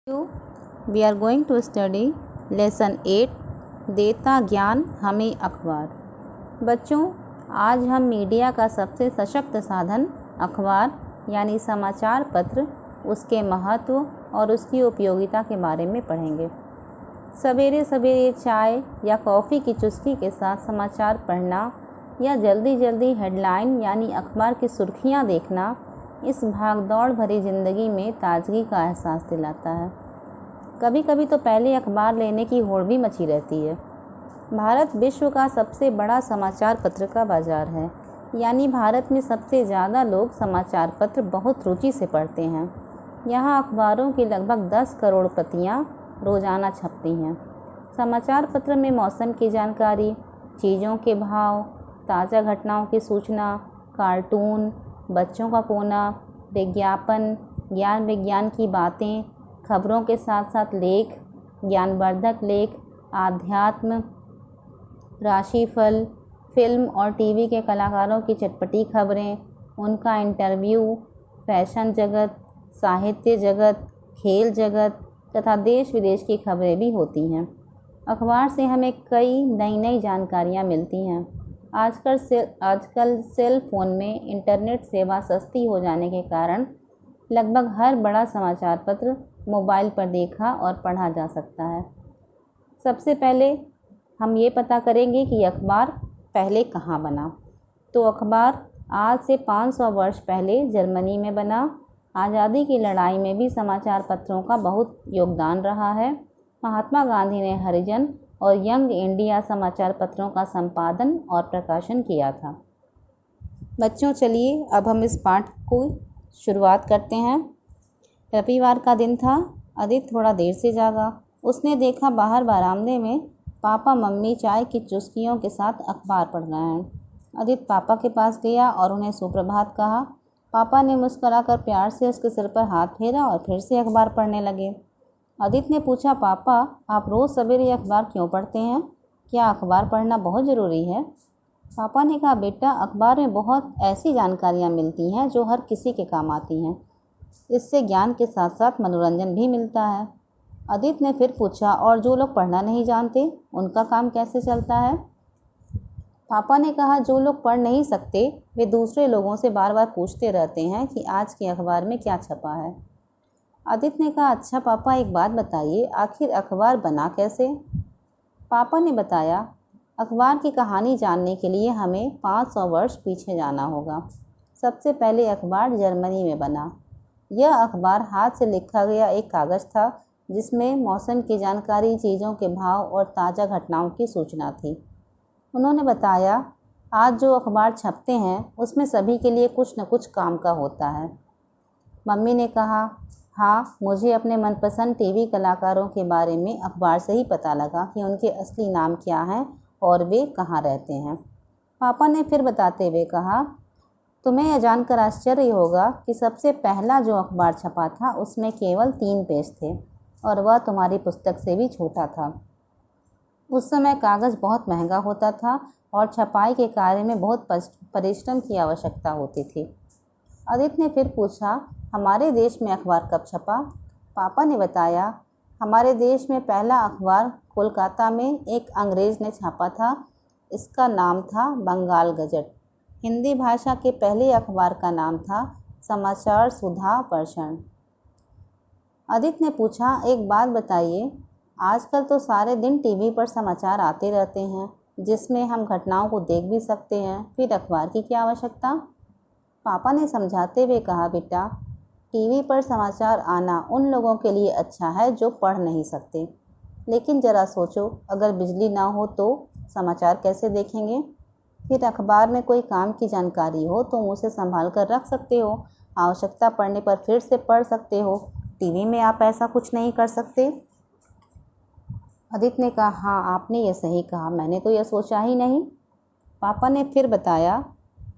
We are going to study lesson 8 देता ज्ञान हमें अखबार। बच्चों, आज हम मीडिया का सबसे सशक्त साधन अखबार यानी समाचार पत्र, उसके महत्व और उसकी उपयोगिता के बारे में पढ़ेंगे। सवेरे सवेरे चाय या कॉफ़ी की चुस्की के साथ समाचार पढ़ना या जल्दी जल्दी हेडलाइन यानी अखबार की सुर्खियां देखना इस भागदौड़ भरी ज़िंदगी में ताजगी का एहसास दिलाता है। कभी कभी तो पहले अखबार लेने की होड़ भी मची रहती है। भारत विश्व का सबसे बड़ा समाचार पत्र का बाज़ार है, यानी भारत में सबसे ज़्यादा लोग समाचार पत्र बहुत रुचि से पढ़ते हैं। यहाँ अखबारों की लगभग 10 करोड़ प्रतियाँ रोज़ाना छपती हैं। समाचार पत्र में मौसम की जानकारी, चीज़ों के भाव, ताज़ा घटनाओं की सूचना, कार्टून, बच्चों का कोना, विज्ञापन, ज्ञान विज्ञान की बातें, खबरों के साथ साथ लेख, ज्ञानवर्धक लेख, आध्यात्म, राशिफल, फिल्म और टीवी के कलाकारों की चटपटी खबरें, उनका इंटरव्यू, फैशन जगत, साहित्य जगत, खेल जगत तथा देश विदेश की खबरें भी होती हैं। अखबार से हमें कई नई नई जानकारियाँ मिलती हैं। आजकल सेल फ़ोन में इंटरनेट सेवा सस्ती हो जाने के कारण लगभग हर बड़ा समाचार पत्र मोबाइल पर देखा और पढ़ा जा सकता है। सबसे पहले हम ये पता करेंगे कि अखबार पहले कहाँ बना। तो अखबार आज से 500 वर्ष पहले जर्मनी में बना। आज़ादी की लड़ाई में भी समाचार पत्रों का बहुत योगदान रहा है। महात्मा गांधी ने हरिजन और यंग इंडिया समाचार पत्रों का संपादन और प्रकाशन किया था। बच्चों, चलिए अब हम इस पाठ को शुरुआत करते हैं। रविवार का दिन था। आदित्य थोड़ा देर से जागा। उसने देखा बाहर बरामदे में पापा मम्मी चाय की चुस्कियों के साथ अखबार पढ़ रहे हैं। आदित्य पापा के पास गया और उन्हें सुप्रभात कहा। पापा ने मुस्कुराकर प्यार से उसके सिर पर हाथ फेरा और फिर से अखबार पढ़ने लगे। आदित्य ने पूछा, पापा आप रोज़ सवेरे अखबार क्यों पढ़ते हैं? क्या अखबार पढ़ना बहुत ज़रूरी है? पापा ने कहा, बेटा अखबार में बहुत ऐसी जानकारियाँ मिलती हैं जो हर किसी के काम आती हैं। इससे ज्ञान के साथ साथ मनोरंजन भी मिलता है। आदित्य ने फिर पूछा, और जो लोग पढ़ना नहीं जानते उनका काम कैसे चलता है? पापा ने कहा, जो लोग पढ़ नहीं सकते वे दूसरे लोगों से बार बार पूछते रहते हैं कि आज के अखबार में क्या छपा है। आदित्य ने कहा, अच्छा पापा एक बात बताइए, आखिर अखबार बना कैसे? पापा ने बताया, अखबार की कहानी जानने के लिए हमें 500 वर्ष पीछे जाना होगा। सबसे पहले अखबार जर्मनी में बना। यह अखबार हाथ से लिखा गया एक कागज़ था जिसमें मौसम की जानकारी, चीज़ों के भाव और ताज़ा घटनाओं की सूचना थी। उन्होंने बताया, आज जो अखबार छपते हैं उसमें सभी के लिए कुछ न कुछ काम का होता है। मम्मी ने कहा, हाँ, मुझे अपने मनपसंद टीवी कलाकारों के बारे में अखबार से ही पता लगा कि उनके असली नाम क्या हैं और वे कहाँ रहते हैं। पापा ने फिर बताते हुए कहा, तुम्हें यह जानकर आश्चर्य होगा कि सबसे पहला जो अखबार छपा था उसमें केवल 3 पेज थे और वह तुम्हारी पुस्तक से भी छोटा था। उस समय कागज़ बहुत महंगा होता था और छपाई के कार्य में बहुत परिश्रम की आवश्यकता होती थी। आदित्य ने फिर पूछा, हमारे देश में अखबार कब छपा? पापा ने बताया, हमारे देश में पहला अखबार कोलकाता में एक अंग्रेज़ ने छापा था। इसका नाम था बंगाल गजट। हिंदी भाषा के पहले अखबार का नाम था समाचार सुधा पर्षण। आदित्य ने पूछा, एक बात बताइए, आजकल तो सारे दिन टीवी पर समाचार आते रहते हैं जिसमें हम घटनाओं को देख भी सकते हैं, फिर अखबार की क्या आवश्यकता? पापा ने समझाते हुए कहा, बेटा टीवी पर समाचार आना उन लोगों के लिए अच्छा है जो पढ़ नहीं सकते, लेकिन ज़रा सोचो, अगर बिजली ना हो तो समाचार कैसे देखेंगे? फिर अखबार में कोई काम की जानकारी हो तो उसे संभाल कर रख सकते हो, आवश्यकता पड़ने पर फिर से पढ़ सकते हो। टीवी में आप ऐसा कुछ नहीं कर सकते। आदित्य ने कहा, हाँ आपने ये सही कहा, मैंने तो यह सोचा ही नहीं। पापा ने फिर बताया,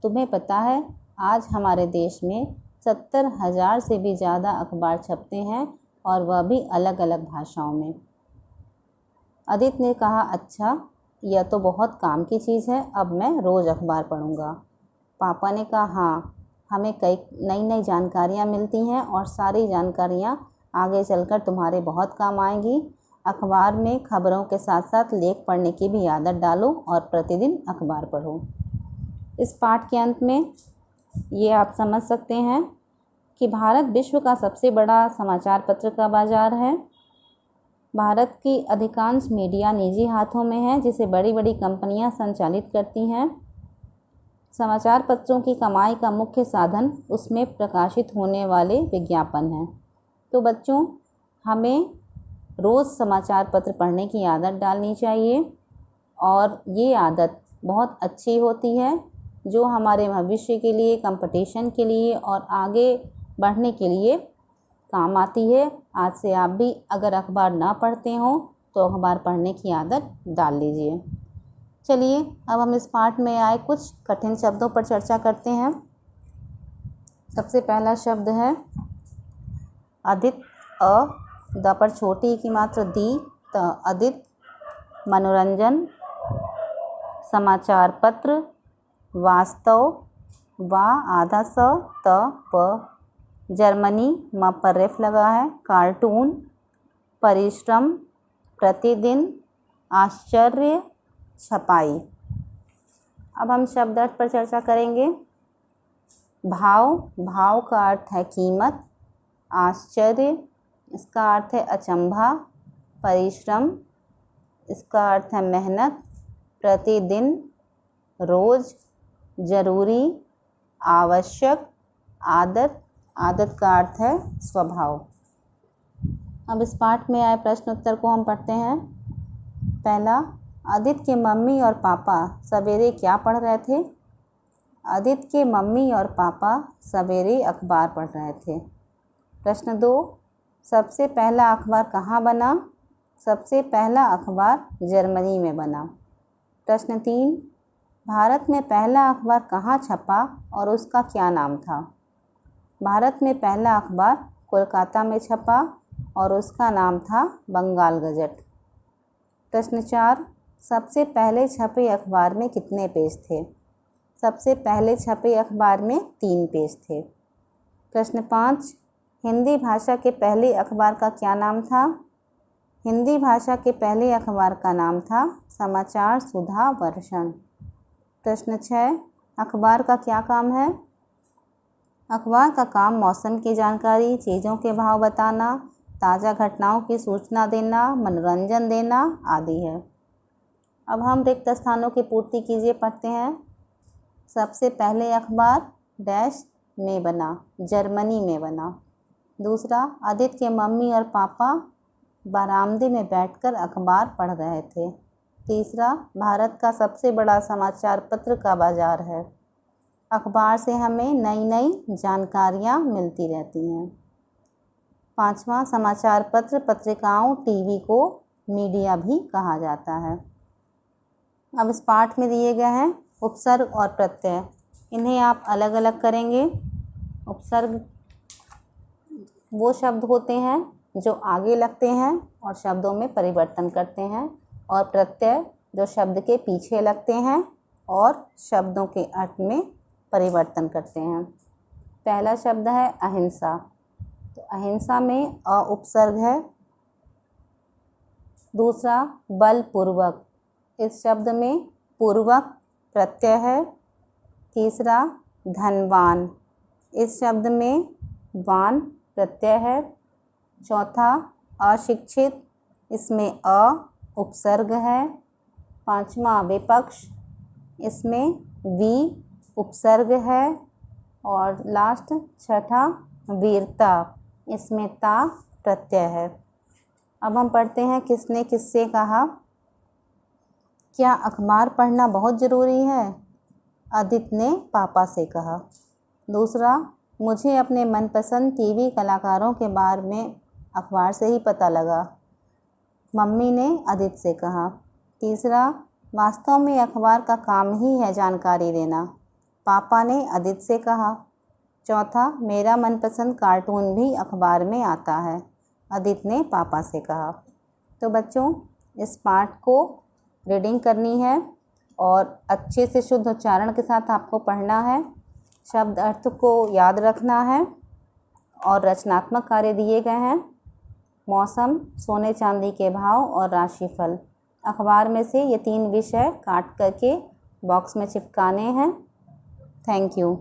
तुम्हें पता है आज हमारे देश में 70,000 से भी ज़्यादा अखबार छपते हैं और वह भी अलग अलग भाषाओं में। आदित्य ने कहा, अच्छा यह तो बहुत काम की चीज़ है, अब मैं रोज़ अखबार पढ़ूँगा। पापा ने कहा, हाँ हमें कई नई नई जानकारियाँ मिलती हैं और सारी जानकारियाँ आगे चलकर तुम्हारे बहुत काम आएंगी। अखबार में खबरों के साथ साथ लेख पढ़ने की भी आदत डालो और प्रतिदिन अखबार पढ़ो। इस पाठ के अंत में ये आप समझ सकते हैं कि भारत विश्व का सबसे बड़ा समाचार पत्र का बाज़ार है। भारत की अधिकांश मीडिया निजी हाथों में है, जिसे बड़ी बड़ी कंपनियां संचालित करती हैं। समाचार पत्रों की कमाई का मुख्य साधन उसमें प्रकाशित होने वाले विज्ञापन हैं। तो बच्चों, हमें रोज़ समाचार पत्र पढ़ने की आदत डालनी चाहिए और ये आदत बहुत अच्छी होती है, जो हमारे भविष्य के लिए, कंपटीशन के लिए और आगे बढ़ने के लिए काम आती है। आज से आप भी अगर अखबार ना पढ़ते हो तो अखबार पढ़ने की आदत डाल लीजिए। चलिए अब हम इस पाठ में आए कुछ कठिन शब्दों पर चर्चा करते हैं। सबसे पहला शब्द है अधित। द पर छोटी की मात्र दी, त अधित। मनोरंजन, समाचार पत्र, वास्तव, वा आधा स, त प। जर्मनी, म पर रेफ लगा है। कार्टून, परिश्रम, प्रतिदिन, आश्चर्य, छपाई। अब हम शब्द अर्थ पर चर्चा करेंगे। भाव, भाव का अर्थ है कीमत। आश्चर्य, इसका अर्थ है अचंभा। परिश्रम, इसका अर्थ है मेहनत। प्रतिदिन, रोज। जरूरी, आवश्यक। आदत, आदत का अर्थ है स्वभाव। अब इस पाठ में आए प्रश्न उत्तर को हम पढ़ते हैं। पहला, आदित्य के मम्मी और पापा सवेरे क्या पढ़ रहे थे? आदित्य के मम्मी और पापा सवेरे अखबार पढ़ रहे थे। प्रश्न 2, सबसे पहला अखबार कहाँ बना? सबसे पहला अखबार जर्मनी में बना। प्रश्न 3, भारत में पहला अखबार कहाँ छपा और उसका क्या नाम था? भारत में पहला अखबार कोलकाता में छपा और उसका नाम था बंगाल गजट। प्रश्न 4, सबसे पहले छपे अखबार में कितने पेज थे? सबसे पहले छपे अखबार में 3 पेज थे। प्रश्न 5, हिंदी भाषा के पहले अखबार का क्या नाम था? हिंदी भाषा के पहले अखबार का नाम था समाचार सुधा वर्षण। प्रश्न 6, अखबार का क्या काम है? अखबार का काम मौसम की जानकारी, चीज़ों के भाव बताना, ताज़ा घटनाओं की सूचना देना, मनोरंजन देना आदि है। अब हम रिक्त स्थानों की पूर्ति कीजिए पढ़ते हैं। सबसे पहले अखबार डैश में बना, जर्मनी में बना। दूसरा, आदित्य के मम्मी और पापा बरामदे में बैठकर अखबार पढ़ रहे थे। तीसरा, भारत का सबसे बड़ा समाचार पत्र का बाज़ार है। अखबार से हमें नई नई जानकारियाँ मिलती रहती हैं। पाँचवा, समाचार पत्र, पत्रिकाओं, टीवी को मीडिया भी कहा जाता है। अब इस पाठ में दिए गए हैं उपसर्ग और प्रत्यय। इन्हें आप अलग अलग करेंगे। उपसर्ग वो शब्द होते हैं जो आगे लगते हैं और शब्दों में परिवर्तन करते हैं, और प्रत्यय जो शब्द के पीछे लगते हैं और शब्दों के अर्थ में परिवर्तन करते हैं। पहला शब्द है अहिंसा। तो अहिंसा में अ उपसर्ग है। दूसरा, बलपूर्वक। इस शब्द में पूर्वक प्रत्यय है। तीसरा, धनवान। इस शब्द में वान प्रत्यय है। चौथा, अशिक्षित। इसमें अ उपसर्ग है। पांचवा, विपक्ष। इसमें वी उपसर्ग है। और लास्ट छठा, वीरता। इसमें ता प्रत्यय है। अब हम पढ़ते हैं किसने किससे कहा। क्या अखबार पढ़ना बहुत ज़रूरी है? आदित्य ने पापा से कहा। दूसरा, मुझे अपने मनपसंद टीवी कलाकारों के बारे में अखबार से ही पता लगा। मम्मी ने आदित्य से कहा। तीसरा, वास्तव में अखबार का काम ही है जानकारी देना। पापा ने आदित्य से कहा। चौथा, मेरा मनपसंद कार्टून भी अखबार में आता है। आदित्य ने पापा से कहा। तो बच्चों, इस पाठ को रीडिंग करनी है और अच्छे से शुद्ध उच्चारण के साथ आपको पढ़ना है। शब्द अर्थ को याद रखना है और रचनात्मक कार्य दिए गए हैं। मौसम, सोने चांदी के भाव और राशिफल। अखबार में से ये 3 विषय काट करके बॉक्स में चिपकाने हैं। Thank you.